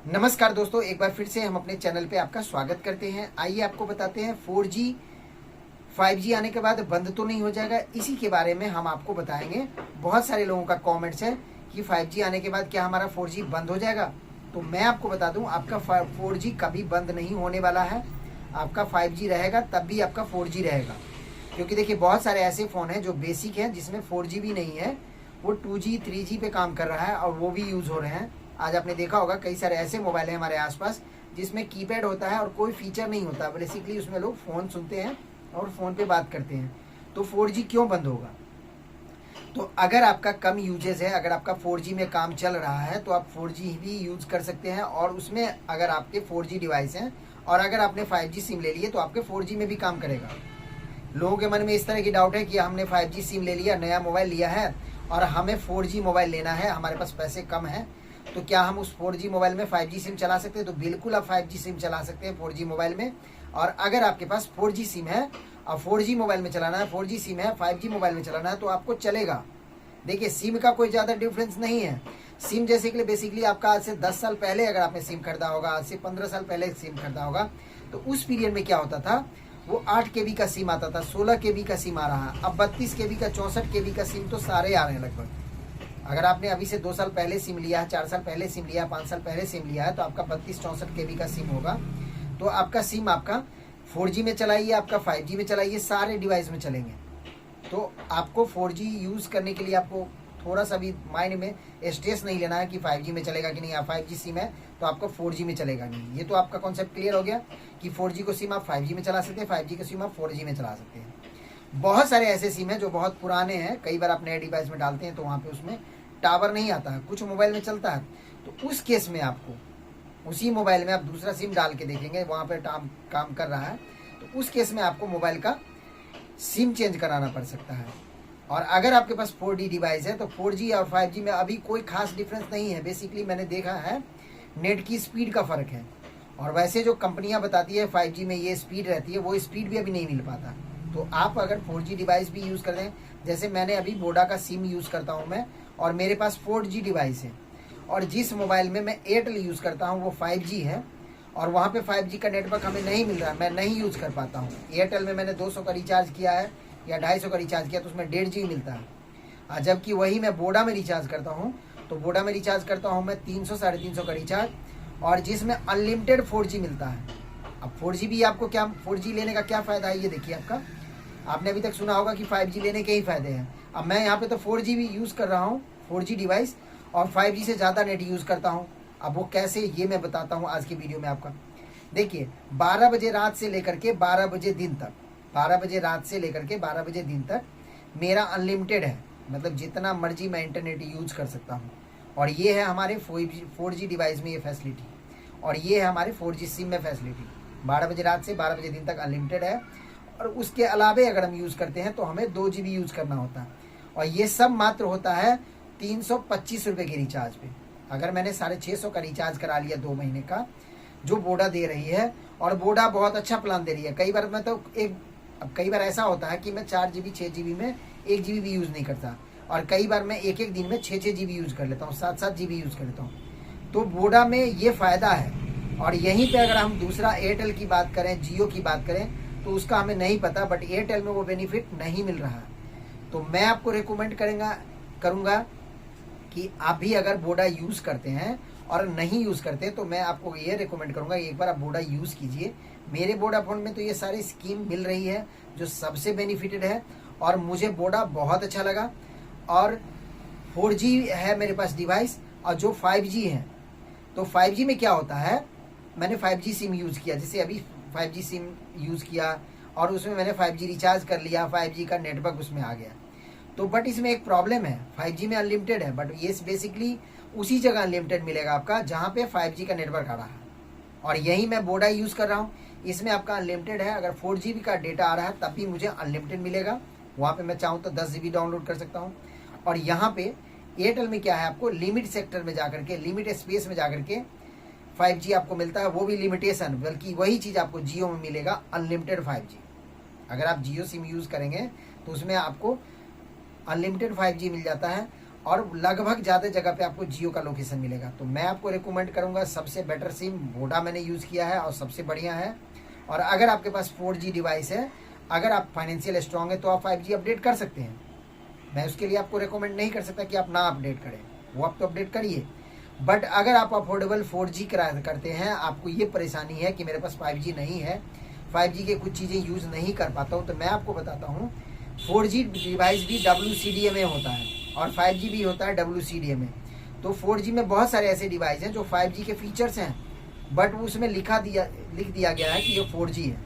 नमस्कार दोस्तों, एक बार फिर से हम अपने चैनल पे आपका स्वागत करते हैं। आइए आपको बताते हैं 4G 5G आने के बाद बंद तो नहीं हो जाएगा, इसी के बारे में हम आपको बताएंगे। बहुत सारे लोगों का कमेंट्स है कि 5G आने के बाद क्या हमारा 4G बंद हो जाएगा। तो मैं आपको बता दूं, आपका 4G कभी बंद नहीं होने वाला है। आपका 5G रहेगा तब भी आपका 4G रहेगा, क्योंकि देखिए बहुत सारे ऐसे फ़ोन हैं जो बेसिक हैं जिसमें 4G भी नहीं है, वो 2G 3G पे काम कर रहा है और वो भी यूज़ हो रहे हैं। आज आपने देखा होगा कई सारे ऐसे मोबाइल हैं हमारे आसपास जिसमें कीपैड होता है और कोई फीचर नहीं होता, बेसिकली उसमें लोग फ़ोन सुनते हैं और फ़ोन पे बात करते हैं। तो 4G क्यों बंद होगा? तो अगर आपका कम यूजेज है, अगर आपका 4G में काम चल रहा है तो आप 4G भी यूज़ कर सकते हैं, और उसमें अगर आपके 4G डिवाइस हैं और अगर आपने 5G सिम ले लिए तो आपके 4G में भी काम करेगा। लोगों के मन में इस तरह की डाउट है कि हमने 5G सिम ले लिया, नया मोबाइल लिया है और हमें 4G मोबाइल लेना है, हमारे पास पैसे कम हैं, तो क्या हम उस 4G मोबाइल में 5G सिम चला सकते हैं? तो बिल्कुल आप 5G सिम चला सकते हैं 4G मोबाइल में। और अगर आपके पास 4G सिम है और 4G मोबाइल में चलाना है, 4G सिम है 5G मोबाइल में चलाना है, तो आपको चलेगा। देखिए सिम का कोई ज़्यादा डिफरेंस नहीं है। सिम जैसे कि बेसिकली आपका आज से 10 साल पहले अगर आपने सिम खरीदा होगा, आज से 15 साल पहले सिम खरीदा होगा, तो उस पीरियड में क्या होता था, वो 8 KB का सिम आता था, 16 KB का सिम आ रहा है, अब 32 KB का, 64 KB का सिम तो सारे आ रहे हैं लगभग। अगर आपने अभी से 2 साल पहले सिम लिया है, 4 साल पहले सिम लिया है, 5 साल पहले सिम लिया है, तो आपका 32-64 KB का सिम होगा। तो आपका सिम आपका 4G में चलाइए, आपका 5G में चलाइए, सारे डिवाइस में चलेंगे। तो आपको 4G यूज़ करने के लिए आपको थोड़ा सा भी माइंड में स्ट्रेस नहीं लेना है कि 5G में चलेगा कि नहीं। आप 5G सिम है तो आपका 4G में चलेगा नहीं। ये तो आपका कॉन्सेप्ट क्लियर हो गया कि 4G को सिम आप 5G में चला सकते हैं, 5G का सिम आप 4G में चला सकते हैं। बहुत सारे ऐसे सिम हैं जो बहुत पुराने हैं, कई बार आप नए डिवाइस में डालते हैं तो वहाँ पे उसमें टावर नहीं आता है, कुछ मोबाइल में चलता है, तो उस केस में आपको उसी मोबाइल में आप दूसरा सिम डाल के देखेंगे वहाँ पर काम कर रहा है, तो उस केस में आपको मोबाइल का सिम चेंज कराना पड़ सकता है। और अगर आपके पास 4G डिवाइस है तो 4G और 5G में अभी कोई खास डिफरेंस नहीं है। बेसिकली मैंने देखा है नेट की स्पीड का फ़र्क है, और वैसे जो कंपनियां बताती है 5G में ये स्पीड रहती है, वो स्पीड भी अभी नहीं मिल पाता। तो आप अगर 4G डिवाइस भी यूज़ कर रहे हैं, जैसे मैंने अभी वोडा का सिम यूज़ करता हूँ मैं, और मेरे पास 4G डिवाइस है, और जिस मोबाइल में मैं एयरटेल यूज़ करता हूँ वो 5G है, और वहाँ पे 5G का नेटवर्क हमें नहीं मिल रहा है, मैं नहीं यूज़ कर पाता हूँ। एयरटेल में मैंने 200 का रिचार्ज किया है या 250 का रिचार्ज किया तो उसमें 1.5 GB मिलता है, जबकि वही मैं वोडा में रिचार्ज करता हूँ तो वोडा में रिचार्ज करता हूँ मैं 300-350 का रिचार्ज, और जिसमें अनलिमिटेड 4G मिलता है। अब 4G भी आपको क्या, 4G लेने का क्या फ़ायदा है ये देखिए। आपने अभी तक सुना होगा कि 5G लेने के ही फ़ायदे हैं। अब मैं यहाँ पे तो 4G भी यूज़ कर रहा हूँ, 4G डिवाइस, और 5G से ज़्यादा नेट यूज़ करता हूँ। अब वो कैसे, ये मैं बताता हूँ आज की वीडियो में आपका। देखिए 12 बजे रात से लेकर के 12 बजे दिन तक, 12 बजे रात से लेकर के 12 बजे दिन तक मेरा अनलिमिटेड है, मतलब जितना मर्जी मैं इंटरनेट यूज़ कर सकता हूँ। और ये है हमारे 4G डिवाइस में ये फैसिलिटी, और ये है हमारे 4G सिम में फैसिलिटी। 12 बजे रात से 12 बजे दिन तक अनलिमिटेड है, और उसके अलावे अगर हम यूज़ करते हैं तो हमें 2 GB यूज़ करना होता है, और ये सब मात्र होता है 325 रुपये के रिचार्ज पे। अगर मैंने 650 का रिचार्ज करा लिया 2 महीने का, जो वोडा दे रही है, और वोडा बहुत अच्छा प्लान दे रही है। कई बार मैं तो कई बार ऐसा होता है कि मैं 4 GB 6 GB में 1 GB भी यूज़ नहीं करता, और कई बार मैं एक दिन में 6 GB यूज़ कर लेता हूँ, 7 GB यूज़ कर लेता हूँ। तो वोडा में ये फ़ायदा है। और यहीं पे अगर हम दूसरा एयरटेल की बात करें, जियो की बात करें, तो उसका हमें नहीं पता, बट एयरटेल में वो बेनिफिट नहीं मिल रहा है। तो मैं आपको रिकमेंड करूँगा कि आप भी अगर वोडा यूज़ करते हैं और नहीं यूज़ करते तो मैं आपको ये रिकमेंड करूँगा एक बार आप वोडा यूज़ कीजिए। मेरे वोडाफोन में तो ये सारी स्कीम मिल रही है जो सबसे बेनिफिटेड है, और मुझे वोडा बहुत अच्छा लगा। और 4G है मेरे पास डिवाइस, और जो 5G है, तो 5G में क्या होता है, मैंने 5G सिम यूज़ किया, जैसे अभी 5G सिम यूज़ किया और उसमें मैंने 5G रिचार्ज कर लिया, 5G का नेटवर्क उसमें आ गया। तो बट इसमें एक प्रॉब्लम है, 5G में अनलिमिटेड है, बट ये बेसिकली उसी जगह अनलिमिटेड मिलेगा आपका जहाँ पे 5G का नेटवर्क आ रहा है, और यही मैं वोडा यूज़ कर रहा हूँ, इसमें आपका अनलिमिटेड है। अगर 4 GB का डेटा आ रहा है तब भी मुझे अनलिमिटेड मिलेगा, वहाँ पे मैं चाहूँ तो 10 GB डाउनलोड कर सकता हूँ। और यहाँ पे एयरटेल में क्या है, आपको लिमिट सेक्टर में जाकर के, लिमिट स्पेस में जाकर के 5G आपको मिलता है, वो भी लिमिटेशन, बल्कि वही चीज़ आपको जियो में मिलेगा, अनलिमिटेड 5G। अगर आप जियो सिम यूज़ करेंगे तो उसमें आपको अनलिमिटेड 5G मिल जाता है, और लगभग ज़्यादा जगह पे आपको जियो का लोकेशन मिलेगा। तो मैं आपको रिकमेंड करूंगा, सबसे बेटर सिम वोडा मैंने यूज़ किया है और सबसे बढ़िया है। और अगर आपके पास 4G डिवाइस है, अगर आप फाइनेंशियल स्ट्रांग है तो आप 5G अपडेट कर सकते हैं। मैं उसके लिए आपको रिकमेंड नहीं कर सकता कि आप ना अपडेट करें, वो आप तो अपडेट करिए। बट अगर आप अफोर्डेबल 4G करते हैं, आपको ये परेशानी है कि मेरे पास 5G नहीं है, 5G के कुछ चीज़ें यूज़ नहीं कर पाता हूँ, तो मैं आपको बताता हूँ 4G डिवाइस भी WCDA में होता है और 5G भी होता है WCDA में। तो 4G में बहुत सारे ऐसे डिवाइस हैं जो 5G के फीचर्स हैं, बट उसमें लिख दिया गया है कि ये 4G है।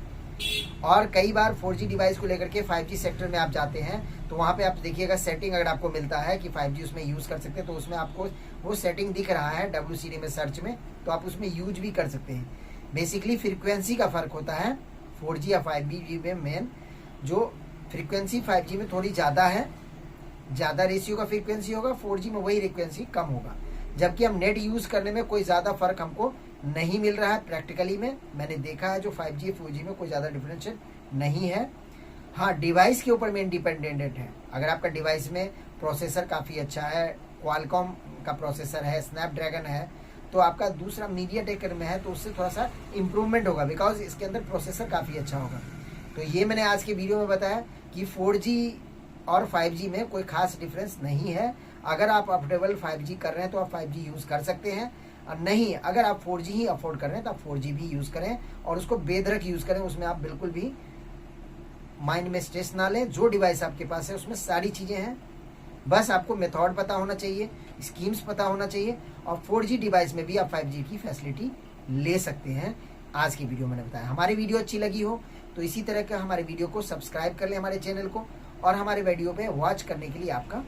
और कई बार 4G डिवाइस को लेकर के 5G सेक्टर में आप जाते हैं तो वहाँ पे आप देखिएगा सेटिंग अगर आपको मिलता है कि 5G उसमें यूज़ कर सकते हैं, तो उसमें आपको वो सेटिंग दिख रहा है WCDA में सर्च में, तो आप उसमें यूज भी कर सकते हैं। बेसिकली फ्रीक्वेंसी का फ़र्क होता है 4G या 5G में। मेन जो फ्रीक्वेंसी 5G में थोड़ी ज़्यादा है, ज़्यादा रेशियो का फ्रीक्वेंसी होगा, 4G में वही फ्रीक्वेंसी कम होगा। जबकि हम नेट यूज़ करने में कोई ज़्यादा फ़र्क हमको नहीं मिल रहा है। प्रैक्टिकली में मैंने देखा है जो 5G 4G में कोई ज़्यादा डिफरेंशिएट नहीं है। हाँ, डिवाइस के ऊपर में इंडिपेंडेंट है। अगर आपका डिवाइस में प्रोसेसर काफ़ी अच्छा है, क्वालकॉम का प्रोसेसर है, स्नैपड्रैगन है, तो आपका दूसरा मीडियाटेक में है तो उससे थोड़ा सा इम्प्रूवमेंट होगा, बिकॉज इसके अंदर प्रोसेसर काफ़ी अच्छा होगा। तो ये मैंने आज के वीडियो में बताया कि 4G और 5G में कोई खास डिफरेंस नहीं है। अगर आप अफोर्डेबल 5G कर रहे हैं तो आप 5G यूज़ कर सकते हैं, और नहीं अगर आप 4G ही अफोर्ड कर रहे हैं तो आप 4G भी यूज़ करें और उसको बेधड़क यूज़ करें। उसमें आप बिल्कुल भी माइंड में स्ट्रेस ना लें। जो डिवाइस आपके पास है उसमें सारी चीज़ें हैं, बस आपको मेथड पता होना चाहिए, स्कीम्स पता होना चाहिए, और 4G डिवाइस में भी आप 5G की फैसिलिटी ले सकते हैं। आज की वीडियो मैंने बताया। हमारी वीडियो अच्छी लगी हो तो इसी तरह का हमारे वीडियो को सब्सक्राइब कर लें हमारे चैनल को, और हमारे वीडियो पे वॉच करने के लिए आपका